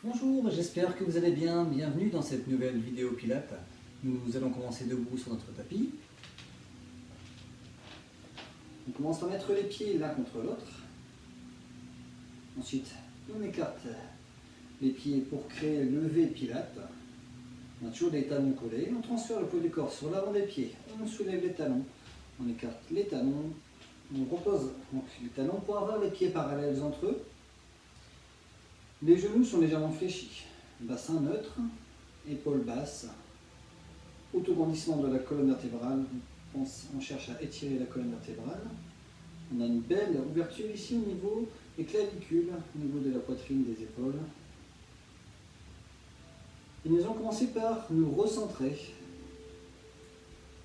Bonjour, j'espère que vous allez bien. Bienvenue dans cette nouvelle vidéo Pilates. Nous allons commencer debout sur notre tapis. On commence par mettre les pieds l'un contre l'autre. Ensuite, on écarte les pieds pour créer le levé Pilates. On a toujours des talons collés. On transfère le poids du corps sur l'avant des pieds. On soulève les talons. On écarte les talons. On repose donc les talons pour avoir les pieds parallèles entre eux. Les genoux sont légèrement fléchis. Bassin neutre, épaules basses. Autograndissement de la colonne vertébrale. On cherche à étirer la colonne vertébrale. On a une belle ouverture ici au niveau des clavicules, au niveau de la poitrine, des épaules. Et nous allons commencer par nous recentrer.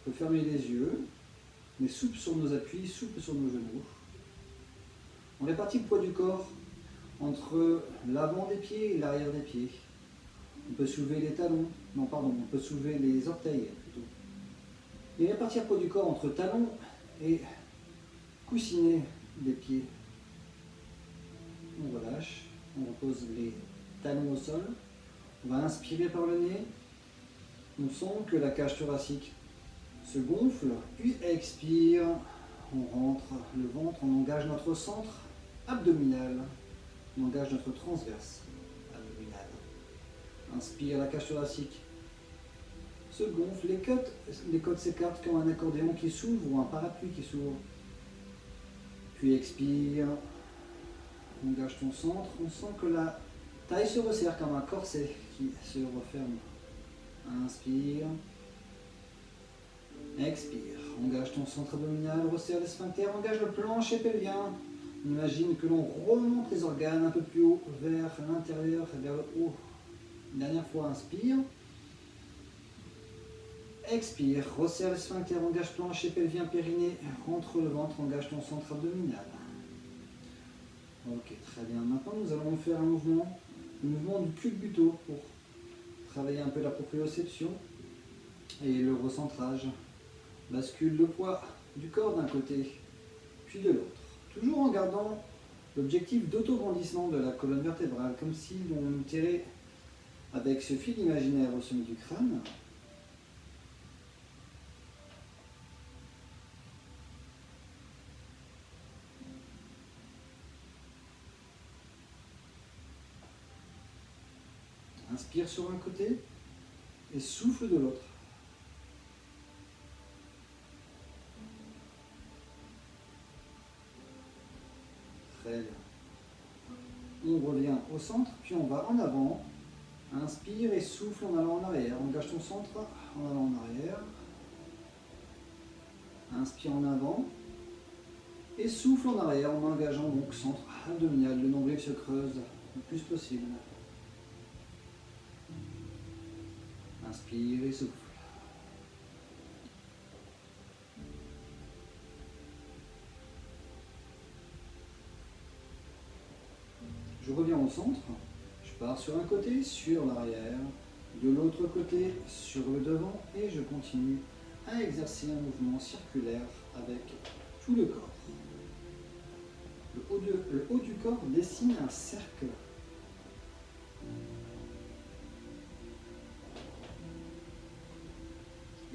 On peut fermer les yeux, mais souple sur nos appuis, souple sur nos genoux. On répartit le poids du corps entre l'avant des pieds et l'arrière des pieds. On peut soulever les talons, on peut soulever les orteils plutôt. Et répartir le poids du corps entre talons et coussinets des pieds. On relâche, on repose les talons au sol. On va inspirer par le nez. On sent que la cage thoracique se gonfle, puis expire. On rentre le ventre, on engage notre centre abdominal. On engage notre transverse abdominal. Inspire, la cage thoracique se gonfle, les côtes s'écartent comme un accordéon qui s'ouvre ou un parapluie qui s'ouvre. Puis expire, engage ton centre, on sent que la taille se resserre comme un corset qui se referme. Inspire, expire, engage ton centre abdominal, resserre les sphincters, engage le plancher pelvien. On imagine que l'on remonte les organes un peu plus haut vers l'intérieur, vers le haut. Une dernière fois, inspire. Expire, resserre les sphincters, engage plancher pelvien, périnée, rentre le ventre, engage ton centre abdominal. Ok, très bien. Maintenant, nous allons faire le mouvement du culbuto pour travailler un peu la proprioception et le recentrage. Bascule le poids du corps d'un côté, puis de l'autre. Toujours en gardant l'objectif d'autograndissement de la colonne vertébrale, comme si l'on tirait avec ce fil imaginaire au sommet du crâne. Inspire sur un côté et souffle de l'autre. Très bien. On revient au centre, puis on va en avant. Inspire et souffle en allant en arrière. Engage ton centre en allant en arrière. Inspire en avant. Et souffle en arrière en engageant donc centre abdominal. Le nombril se creuse le plus possible. Inspire et souffle. Je reviens au centre. Je pars sur un côté, sur l'arrière, de l'autre côté, sur le devant, et je continue à exercer un mouvement circulaire avec tout le corps. Le haut du corps dessine un cercle.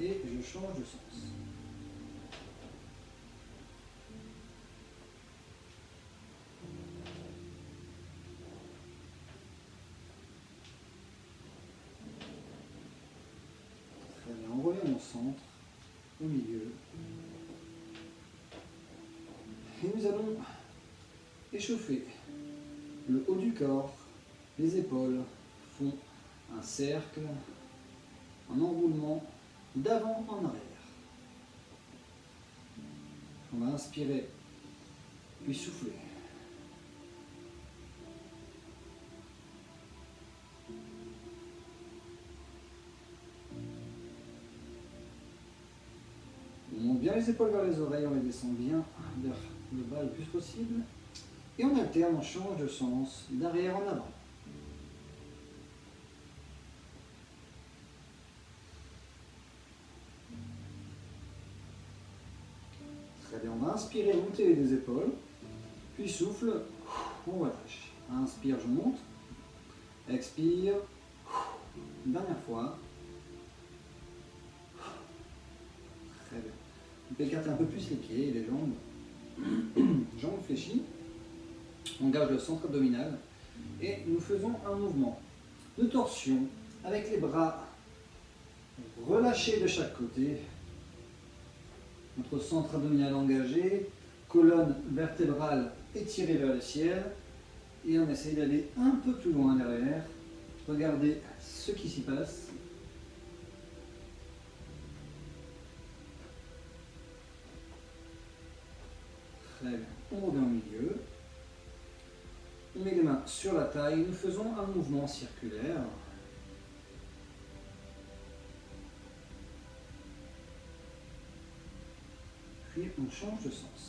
Et je change de sens. Très bien, on revient au centre, au milieu. Et nous allons échauffer le haut du corps, les épaules font un cercle, un enroulement d'avant en arrière. On va inspirer, puis souffler. On monte bien les épaules vers les oreilles, on les descend bien vers le bas le plus possible. Et on alterne, on change de sens, d'arrière en avant. Très bien, on va inspirer, monter les deux épaules, puis souffle, on relâche. Inspire, je monte. expire. Une dernière fois. Très bien. Vous pouvez écarter un peu plus les pieds et les jambes. Jambes fléchies. On engage le centre abdominal. Et nous faisons un mouvement de torsion avec les bras relâchés de chaque côté. Notre centre abdominal engagé. Colonne vertébrale étirée vers le ciel. Et on essaye d'aller un peu plus loin derrière. Regardez ce qui s'y passe. Très bien. On revient au milieu. On met les mains sur la taille. Nous faisons un mouvement circulaire. Puis on change de sens.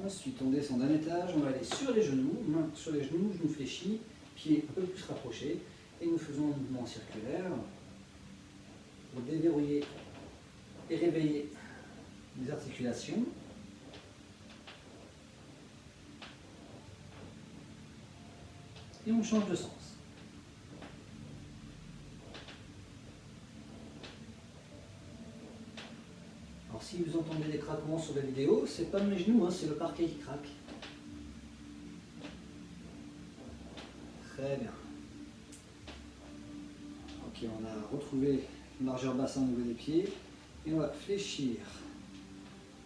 Ensuite, on descend d'un étage, on va aller sur les genoux, main sur les genoux, genoux fléchis, pieds un peu plus rapprochés, et nous faisons un mouvement circulaire pour déverrouiller et réveiller les articulations. Et on change de sens. Alors si vous entendez des craquements sur la vidéo, c'est pas mes genoux, hein, c'est le parquet qui craque. Très bien. Ok, on a retrouvé une largeur bassin au niveau des pieds. Et on va fléchir.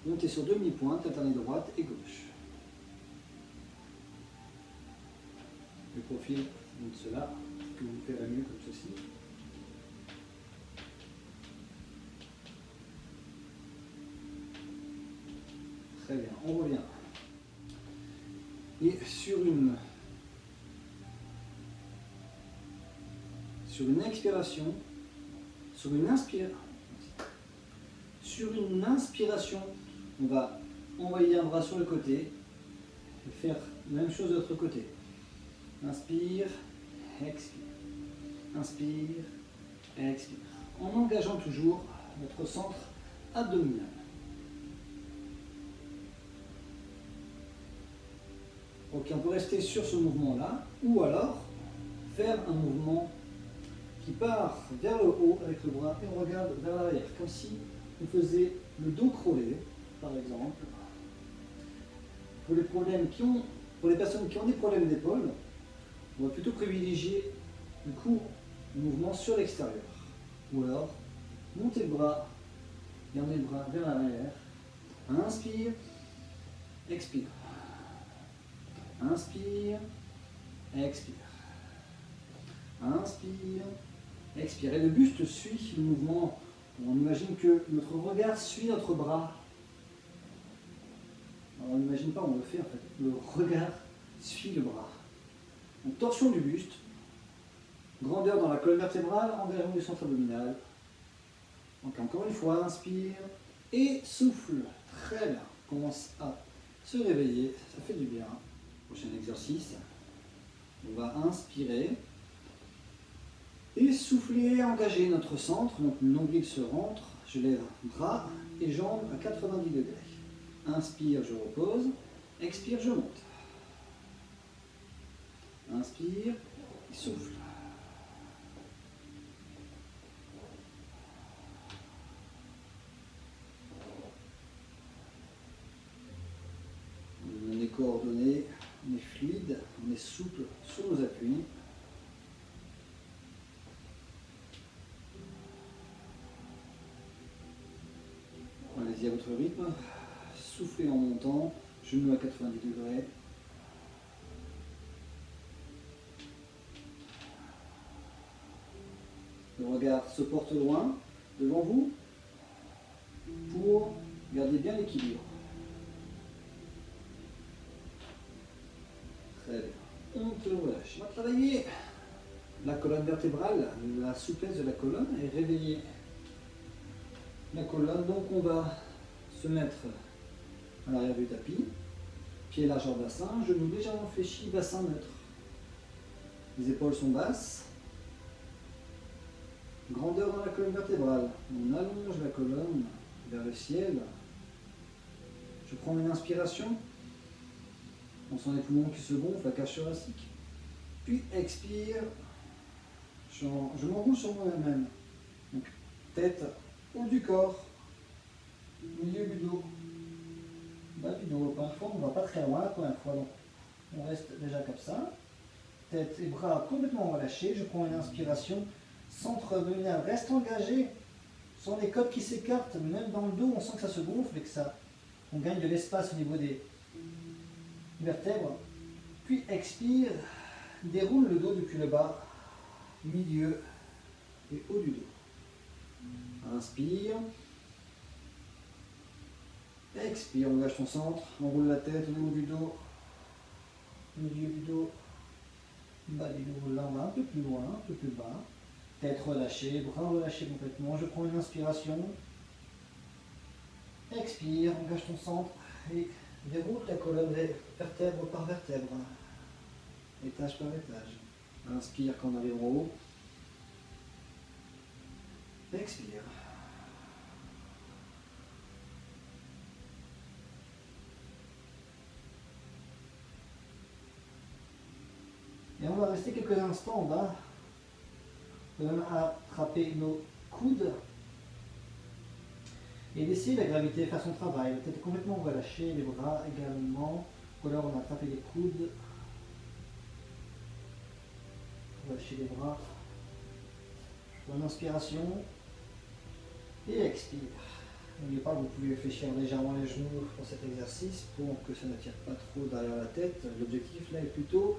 Monter sur demi-pointe, alterner droite et gauche. Le profil de cela, que vous verrez mieux comme ceci. Très bien, on revient. Et sur une expiration, sur une inspiration, on va envoyer un bras sur le côté et faire la même chose de l'autre côté. Inspire, expire. Inspire, expire. En engageant toujours notre centre abdominal. Ok, on peut rester sur ce mouvement-là, ou alors faire un mouvement qui part vers le haut avec le bras et on regarde vers l'arrière, comme si on faisait le dos crawlé, par exemple. Pour les personnes qui ont des problèmes d'épaule, on va plutôt privilégier du coup le mouvement sur l'extérieur. Ou alors, montez le bras et emmenez le bras vers l'arrière. Inspire, expire. Inspire, expire. Inspire, expire. Et le buste suit le mouvement. On imagine que notre regard suit notre bras. Alors, on n'imagine pas, on le fait en fait. Le regard suit le bras. Donc, torsion du buste, grandeur dans la colonne vertébrale, engagement du centre abdominal. Donc encore une fois, inspire et souffle. Très bien. Commence à se réveiller, ça fait du bien. Prochain exercice. On va inspirer et souffler, engager notre centre. Donc le nombril se rentre. Je lève bras et jambes à 90 degrés. Inspire, je repose. Expire, je monte. Inspire et souffle. On est coordonné, on est fluide, on est souple sur nos appuis. Allez-y à votre rythme. Soufflez en montant, genoux à 90 degrés. Le regard se porte loin, devant vous, pour garder bien l'équilibre. Très bien. On te relâche. On va travailler la colonne vertébrale, la souplesse de la colonne et réveiller la colonne. Donc on va se mettre à l'arrière du tapis, pied largeur bassin, genoux légèrement fléchis, bassin neutre. Les épaules sont basses. Grandeur dans la colonne vertébrale. On allonge la colonne vers le ciel. Je prends une inspiration. On sent les poumons qui se gonflent, la cage thoracique. Puis expire. Je m'enroule sur moi-même. Donc, tête, haut du corps, milieu du dos, bas du dos. La première fois, on ne va pas très loin la première fois. Donc, on reste déjà comme ça. Tête et bras complètement relâchés. Je prends une inspiration. Centre abdominal reste engagé. Sans les côtes qui s'écartent, même dans le dos, on sent que ça se gonfle et que ça, on gagne de l'espace au niveau des vertèbres. Puis expire, déroule le dos depuis le bas, milieu et haut du dos. Inspire. Expire, engage ton centre, enroule la tête au niveau du dos, milieu du dos, bas du dos. Là, on va un peu plus loin, un peu plus bas. Tête relâchée, bras relâchés complètement. Je prends une inspiration. Expire, engage ton centre et déroule ta colonne vertèbre par vertèbre, étage par étage. Inspire quand on arrive en haut. Expire. Et on va rester quelques instants en bas. On va même attraper nos coudes et laisser la gravité faire son travail. La tête est complètement relâchée, les bras également. Ou alors on a attrapé les coudes. Relâcher les bras. Je prends une inspiration et expire. N'oubliez pas que vous pouvez fléchir légèrement les genoux pour cet exercice pour que ça ne tire pas trop derrière la tête. L'objectif là est plutôt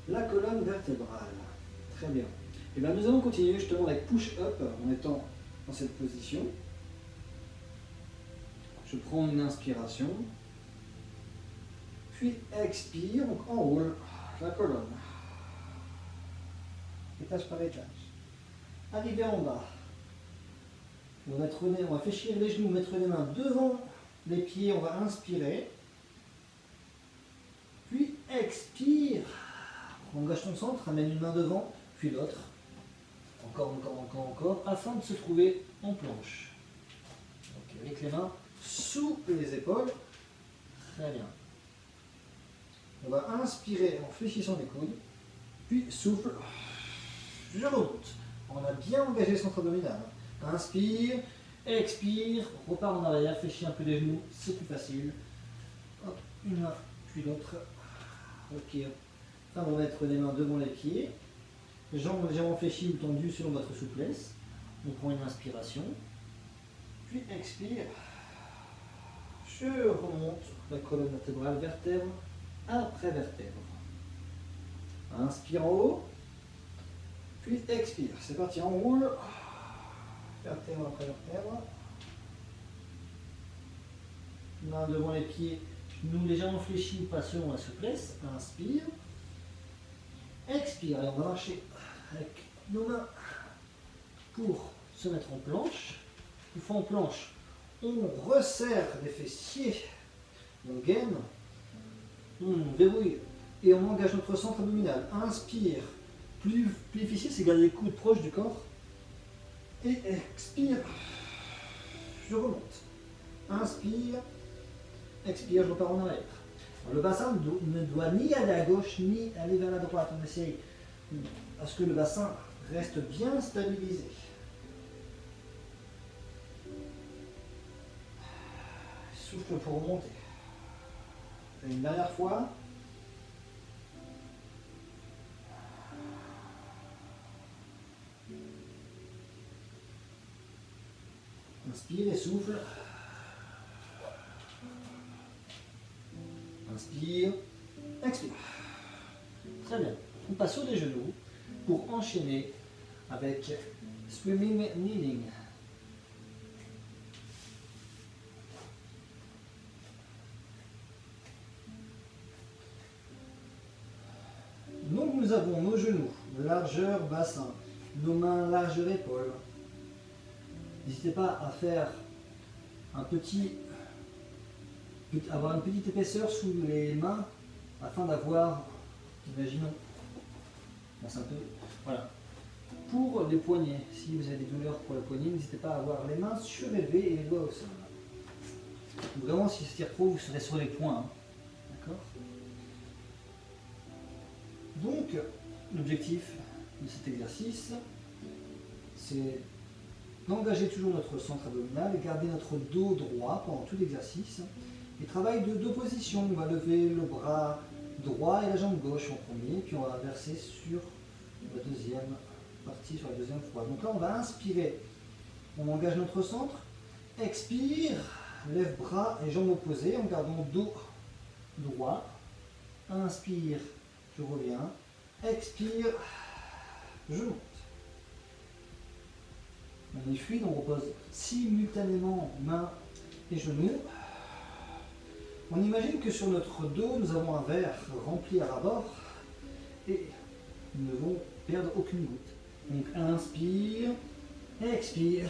la colonne vertébrale. Très bien. Et bien nous allons continuer justement avec push-up en étant dans cette position. Je prends une inspiration, puis expire, donc enroule la colonne, étage par étage. Arrivé en bas, on va fléchir les genoux, mettre les mains devant les pieds, on va inspirer, puis expire, on engage ton centre, ramène une main devant, puis l'autre, encore, afin de se trouver en planche. Donc avec les mains sous les épaules, très bien. On va inspirer en fléchissant les coudes, puis souffle, je remonte. On a bien engagé le centre abdominal. Inspire, expire, repart en arrière, fléchis un peu les genoux, c'est plus facile. Hop, une main, puis l'autre. Ok. Enfin, on va mettre les mains devant les pieds. Les jambes légèrement fléchies ou tendues selon votre souplesse. On prend une inspiration, puis expire. Je remonte la colonne vertébrale, vertèbre après vertèbre. Inspire en haut, puis expire. C'est parti, on roule. Vertèbre après vertèbre. Main devant les pieds, genoux légèrement fléchis ou pas selon la souplesse. Inspire. Expire. Et on va marcher avec nos mains pour se mettre en planche. Une fois en planche, on resserre les fessiers, on gaine, on verrouille et on engage notre centre abdominal. Inspire. Plus difficile, c'est garder les coudes proches du corps. Et expire. Je remonte. Inspire. Expire, je repars en arrière. Le bassin ne doit ni aller à gauche ni aller vers la droite. On essaye à ce que le bassin reste bien stabilisé. Souffle pour remonter. Et une dernière fois. Inspire et souffle. Inspire, expire. Très bien. On passe sur les genoux pour enchaîner avec swimming kneeling. Donc nous avons nos genoux, largeur bassin, nos mains largeur épaule. N'hésitez pas à faire avoir une petite épaisseur sous les mains afin d'avoir, imaginons, voilà, Pour les poignets, si vous avez des douleurs pour les poignets, n'hésitez pas à avoir les mains surélevées et les doigts au sol. Vraiment, si ça tire trop, vous serez sur les poings. Hein. D'accord? Donc, l'objectif de cet exercice, c'est d'engager toujours notre centre abdominal, garder notre dos droit pendant tout l'exercice. Et travail de deux positions. On va lever le bras droit et la jambe gauche en premier, puis on va verser sur la deuxième partie, sur la deuxième fois. Donc là, on va inspirer. On engage notre centre. Expire, lève bras et jambes opposées en gardant dos droit. Inspire, je reviens. Expire, je monte. On est fluide, on repose simultanément mains et genoux. On imagine que sur notre dos, nous avons un verre rempli à ras-bord et nous ne devons perdre aucune goutte. Donc inspire, expire,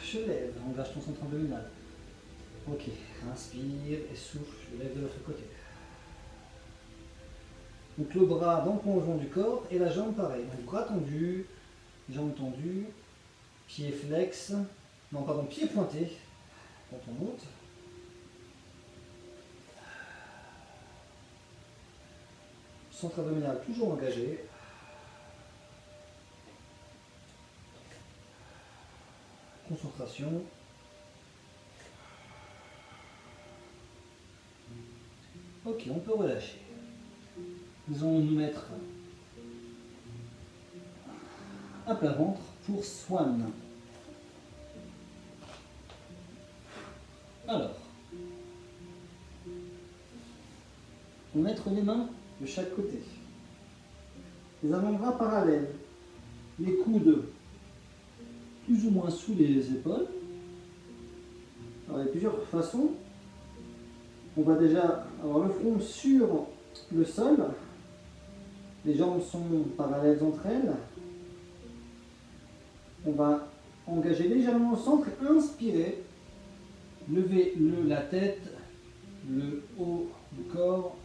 je lève, engage ton centre abdominal. Ok, inspire et souffle, je lève de l'autre côté. Donc le bras dans le prolongement du corps et la jambe pareil. Donc bras tendu, jambes tendues, pied flex, non pardon, pied pointé quand on monte. Centre abdominal toujours engagé. Concentration. Ok, on peut relâcher. Nous allons nous mettre à plat ventre pour Swan. Alors, on va mettre les mains de chaque côté. Les avant-bras parallèles. Les coudes plus ou moins sous les épaules. Alors, il y a plusieurs façons. On va déjà avoir le front sur le sol. Les jambes sont parallèles entre elles. On va engager légèrement le centre et inspirer. Lever la tête, le haut du corps,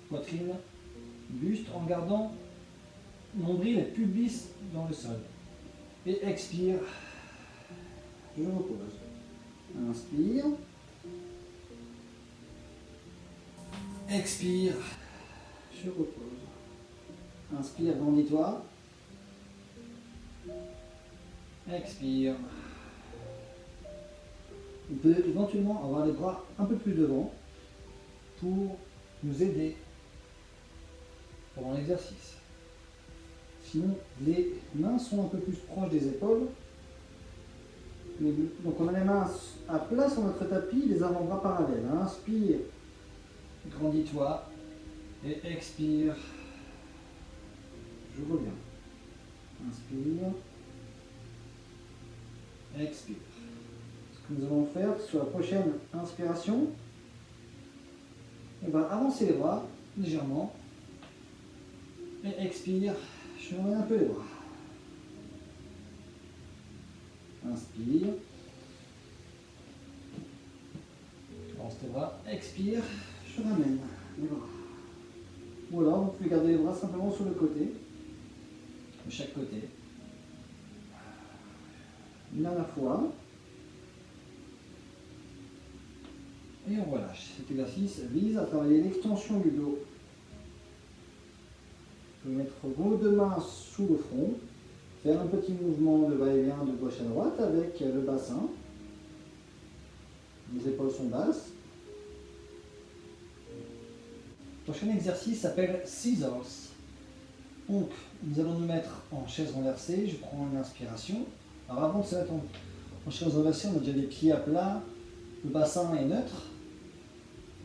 poitrine, buste en gardant nombril et pubis dans le sol. Et expire. Je repose. Inspire. Expire. Je repose. Inspire, grandis-toi. Expire. On peut éventuellement avoir les bras un peu plus devant pour nous aider pendant l'exercice. Sinon, les mains sont un peu plus proches des épaules. Donc on a les mains à plat sur notre tapis, les avant-bras parallèles. Inspire, grandis-toi et expire. Je reviens. Inspire, expire. Ce que nous allons faire sur la prochaine inspiration, on va avancer les bras légèrement et expire. Je ramène un peu les bras. Inspire. Avance tes bras. Expire. Je ramène les bras. Ou alors, vous pouvez garder les bras simplement sur le côté, de chaque côté. Une dernière fois. Et on relâche. Cet exercice vise à travailler l'extension du dos. Vous pouvez mettre vos deux mains sous le front, faire un petit mouvement de va-et-vient de gauche à droite avec le bassin. Les épaules sont basses. Le prochain exercice s'appelle Scissors. Donc, nous allons nous mettre en chaise renversée. Je prends une inspiration. Alors, avant de se mettre en chaise renversée, on a déjà les pieds à plat, le bassin est neutre,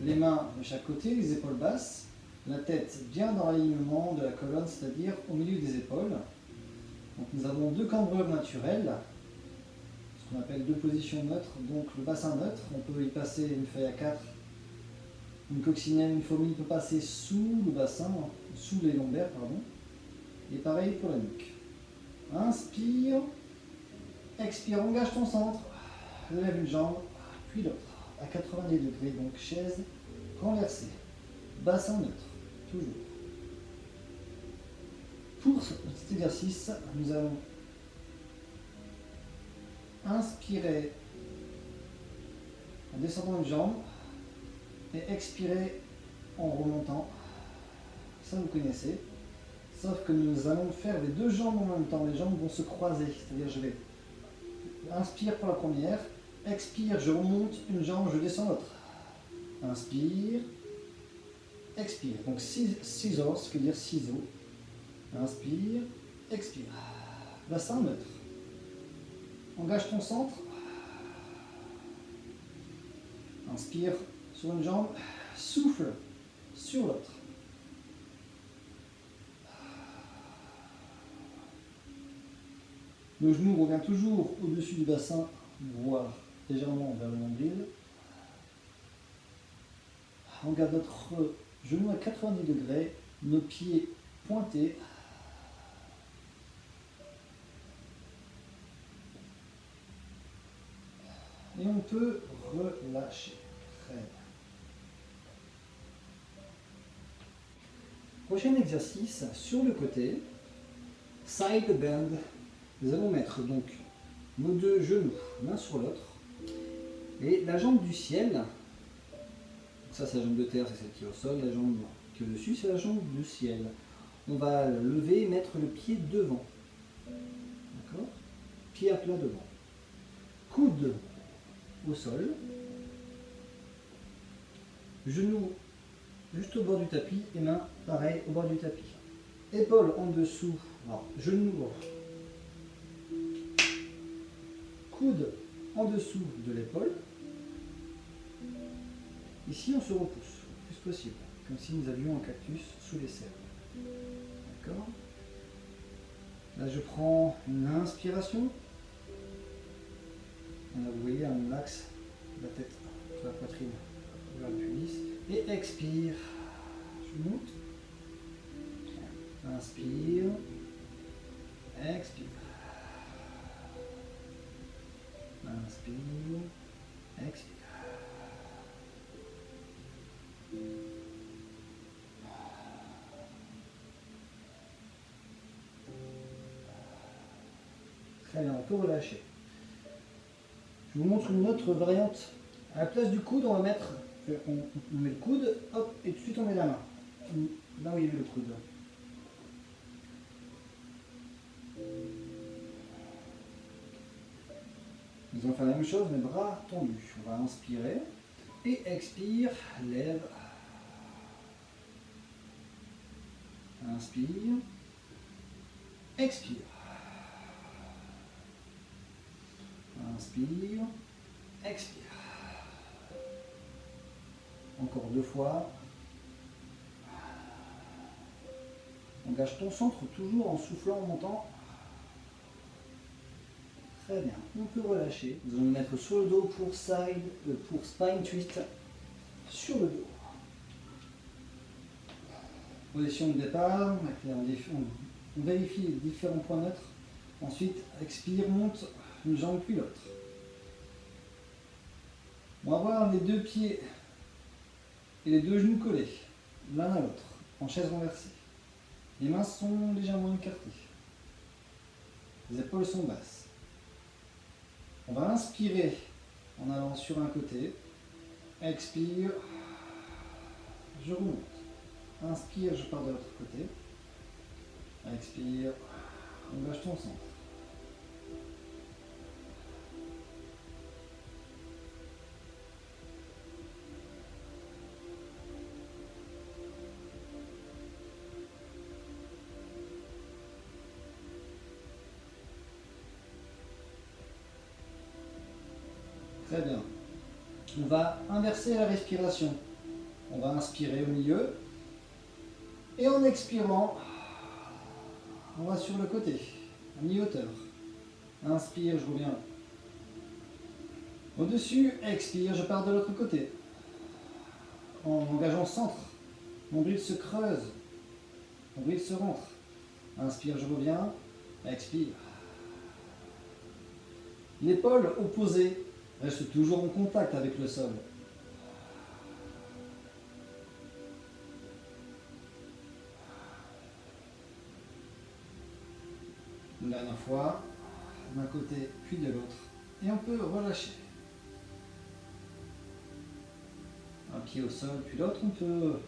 les mains de chaque côté, les épaules basses. La tête bien dans l'alignement de la colonne, c'est-à-dire au milieu des épaules. Donc nous avons deux cambrures naturelles, ce qu'on appelle deux positions neutres. Donc le bassin neutre, on peut y passer une feuille à 4, une coccinelle, une fourmi peut passer sous le bassin, sous les lombaires, pardon. Et pareil pour la nuque. Inspire, expire, engage ton centre, lève une jambe, puis l'autre, à 90 degrés, donc chaise renversée, bassin neutre. Toujours. Pour cet exercice, nous allons inspirer en descendant une jambe et expirer en remontant. Ça, vous connaissez. Sauf que nous allons faire les deux jambes en même temps. Les jambes vont se croiser. C'est-à-dire, je vais inspire pour la première, expire, je remonte une jambe, je descends l'autre. Inspire, expire. Donc scissors, ce qui veut dire ciseaux. Inspire, expire. Bassin neutre. Engage ton centre. Inspire sur une jambe, souffle sur l'autre. Le genou revient toujours au-dessus du bassin, voire légèrement vers le nombril. On garde notre genou à 90 degrés, nos pieds pointés. Et on peut relâcher. Très bien. Prochain exercice, sur le côté, side bend. Nous allons mettre donc nos deux genoux l'un sur l'autre. Et la jambe du ciel, ça c'est la jambe de terre, c'est celle qui est au sol, la jambe qui est au-dessus, c'est la jambe du ciel. On va lever et mettre le pied devant. D'accord? Pied à plat devant. Coude au sol. Genoux juste au bord du tapis et mains pareil au bord du tapis. Épaules en dessous, alors, genoux, coude en dessous de l'épaule. Ici on se repousse le plus possible, comme si nous avions un cactus sous les cernes. D'accord? Là je prends une inspiration. Là, vous voyez un axe de la tête sur la poitrine vers le pubis. Et expire. Je monte. Inspire. Expire. Inspire. Expire. Très bien, on peut relâcher. Je vous montre une autre variante. À la place du coude, on va mettre, on met le coude, hop, et tout de suite on met la main. Là où il y avait le coude. Nous allons faire la même chose, mais bras tendus. On va inspirer et expire, lève. Inspire, expire. Inspire, expire. Encore deux fois. Engage ton centre toujours en soufflant, en montant. Très bien. On peut relâcher. Nous allons nous mettre sur le dos pour spine twist. Sur le dos. Position de départ. On vérifie les différents points neutres. Ensuite, expire, monte une jambe puis l'autre. On va avoir les deux pieds et les deux genoux collés, l'un à l'autre, en chaise renversée. Les mains sont légèrement écartées. Les épaules sont basses. On va inspirer en allant sur un côté. Expire, je remonte. Inspire, je pars de l'autre côté. Expire, engage ton centre. Très bien. On va inverser la respiration. On va inspirer au milieu. Et en expirant, on va sur le côté, à mi-hauteur. Inspire, je reviens au-dessus. Expire, je pars de l'autre côté. En engageant centre. Nombril se creuse. Nombril se rentre. Inspire, je reviens. Expire. L'épaule opposée reste toujours en contact avec le sol. Une dernière fois, d'un côté puis de l'autre. Et on peut relâcher. Un pied au sol puis l'autre. On peut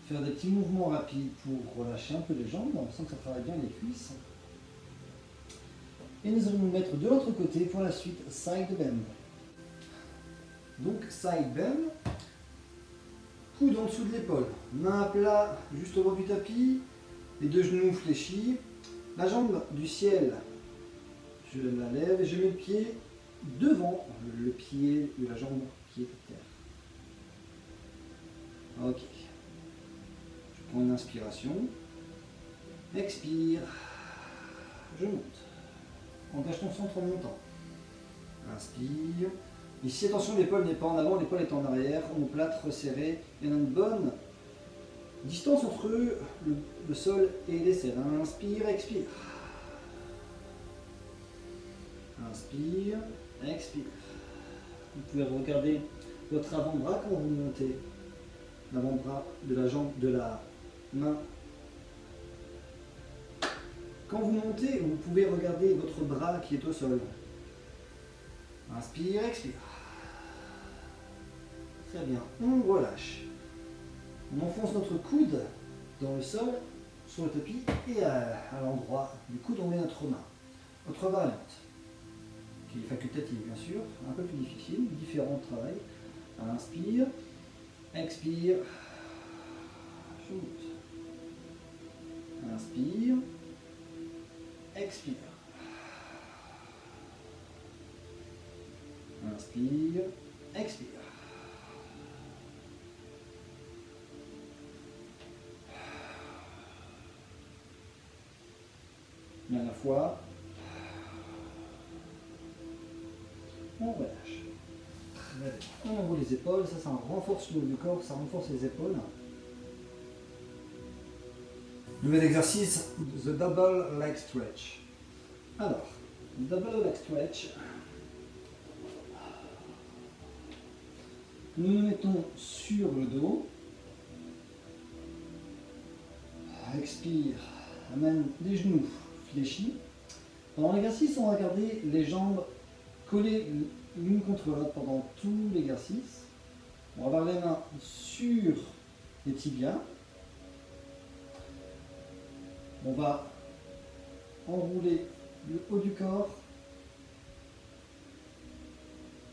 faire des petits mouvements rapides pour relâcher un peu les jambes. On sent que ça travaille bien les cuisses. Et nous allons nous mettre de l'autre côté pour la suite side bend. Donc side bend, coude en dessous de l'épaule, main à plat juste au bord du tapis, les deux genoux fléchis, la jambe du ciel, je la lève et je mets le pied devant le pied de la jambe qui est à terre. Ok, je prends une inspiration, expire, je monte. Engage ton centre en montant. Inspire. Ici, attention, l'épaule n'est pas en avant, l'épaule est en arrière. Omoplate resserrée. Il y en a une bonne distance entre le sol et les selles. Inspire, expire. Inspire, expire. Vous pouvez regarder votre avant-bras quand vous montez. L'avant-bras de la jambe, de la main. Quand vous montez, vous pouvez regarder votre bras qui est au sol. Inspire, expire. Très bien, on relâche. On enfonce notre coude dans le sol, sur le tapis, et à l'endroit du coude, on met notre main. Autre variante, qui est facultative bien sûr, un peu plus difficile, différent travail. Inspire, expire, je monte. Inspire, expire. Inspire, expire. Dernière fois. On relâche. Très bien. On enroule les épaules, ça renforce le haut du corps, ça renforce les épaules. Nouvel exercice, the double leg stretch. Alors, double leg stretch. Nous nous mettons sur le dos. Expire, amène les genoux fléchis. Pendant l'exercice, on va garder les jambes collées l'une contre l'autre pendant tout l'exercice. On va avoir les mains sur les tibias. On va enrouler le haut du corps.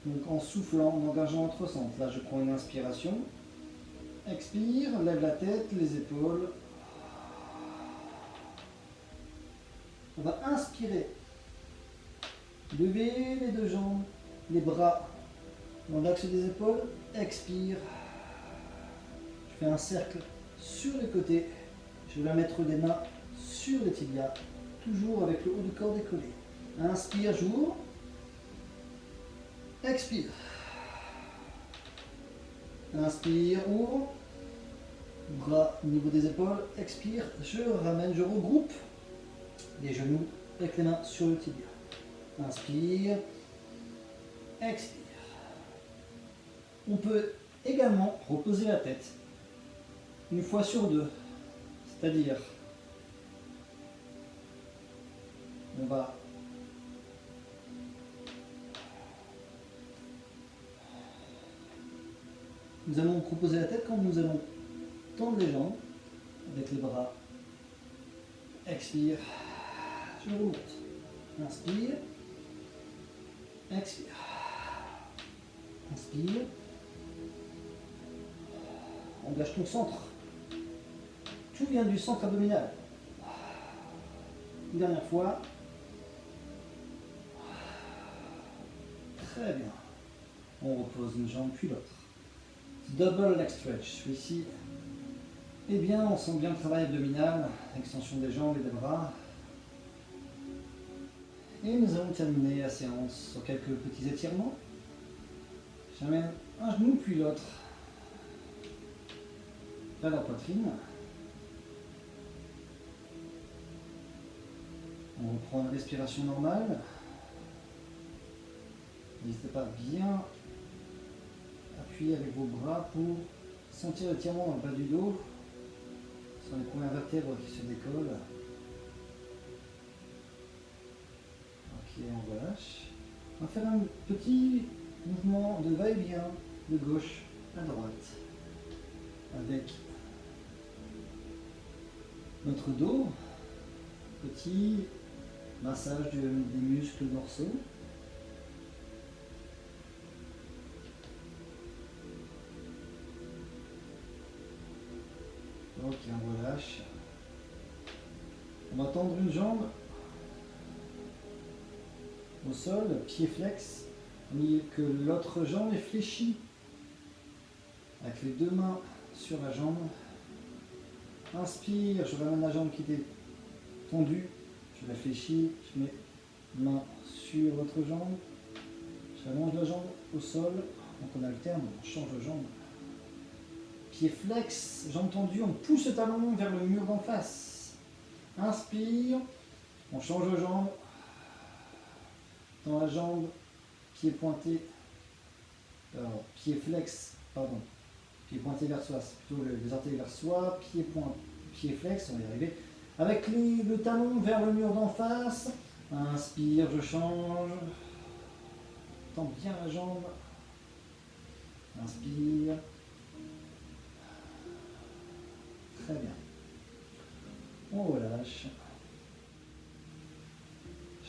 Donc en soufflant, en engageant notre centre. Là, je prends une inspiration. Expire, lève la tête, les épaules. On va inspirer. Lever les deux jambes, les bras dans l'axe des épaules. Expire. Je fais un cercle sur les côtés. Je vais mettre les mains sur les tibias, toujours avec le haut du corps décollé. Inspire, j'ouvre. Expire. Inspire, ouvre. Bras au niveau des épaules. Expire, je ramène, je regroupe les genoux avec les mains sur le tibia. Inspire. Expire. On peut également reposer la tête une fois sur deux. C'est-à-dire, on va nous allons reposer la tête quand nous allons tendre les jambes avec les bras. Expire, je remonte. Inspire, expire, inspire. Engage ton centre. Tout vient du centre abdominal. Une dernière fois. Très bien. On repose une jambe puis l'autre. Double leg stretch. Celui-ci, eh bien, on sent bien le travail abdominal, extension des jambes et des bras. Et nous allons terminer la séance sur quelques petits étirements. J'amène un genou puis l'autre vers la poitrine. On reprend une respiration normale. N'hésitez pas à bien appuyer avec vos bras pour sentir l'étirement dans le bas du dos, sur les premières vertèbres qui se décollent. on relâche. On va faire un petit mouvement de va-et-vient de gauche à droite avec notre dos, petit massage des muscles dorsaux. Ok, on relâche. On va tendre une jambe au sol, pied flex, que l'autre jambe est fléchie. Avec les deux mains sur la jambe. Inspire, je ramène la jambe qui était tendue. Je la fléchis, je mets main sur l'autre jambe. J'allonge la jambe au sol. Donc on alterne, on change de jambe. Pied flex, jambe tendue, on pousse le talon vers le mur d'en face. Inspire, on change de jambe. Dans la jambe, pied pointé, pied flex, pardon, pied pointé vers soi, c'est plutôt les orteils vers soi, pied flex, on va y arriver. Avec le talon vers le mur d'en face, inspire, je change, tends bien la jambe, inspire, très bien, on relâche.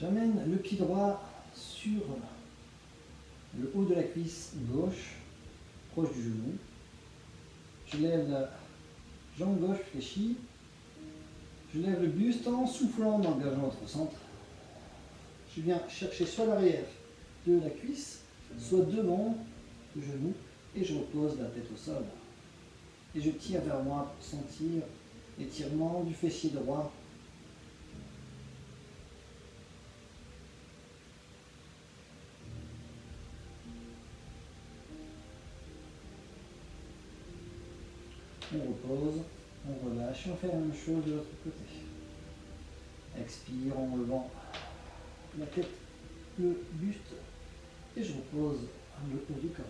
J'amène le pied droit sur le haut de la cuisse gauche, proche du genou. Je lève la jambe gauche fléchie. Je lève le buste en soufflant, en engageant notre centre. Je viens chercher soit l'arrière de la cuisse, soit devant le genou, et je repose la tête au sol. Et je tire vers moi pour sentir l'étirement du fessier droit. On repose, on relâche, et on fait la même chose de l'autre côté. Expire en levant la tête, le buste, et je repose le haut du corps.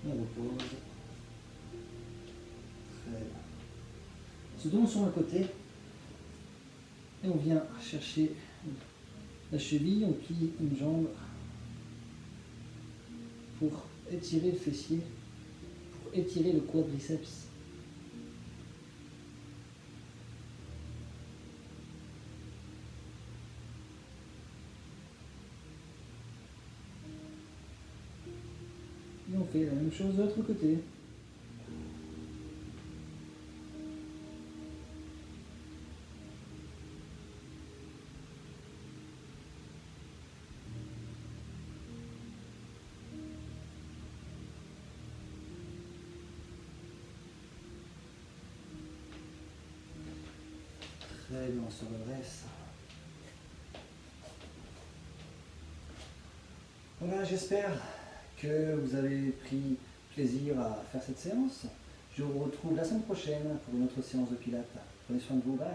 On repose. Très bien. On se tourne sur le côté. Et on vient chercher la cheville, on plie une jambe pour étirer le fessier, pour étirer le quadriceps. Et on fait la même chose de l'autre côté. Très bien, on se redresse. Voilà, j'espère que vous avez pris plaisir à faire cette séance. Je vous retrouve la semaine prochaine pour une autre séance de pilates. Prenez soin de vous, bye.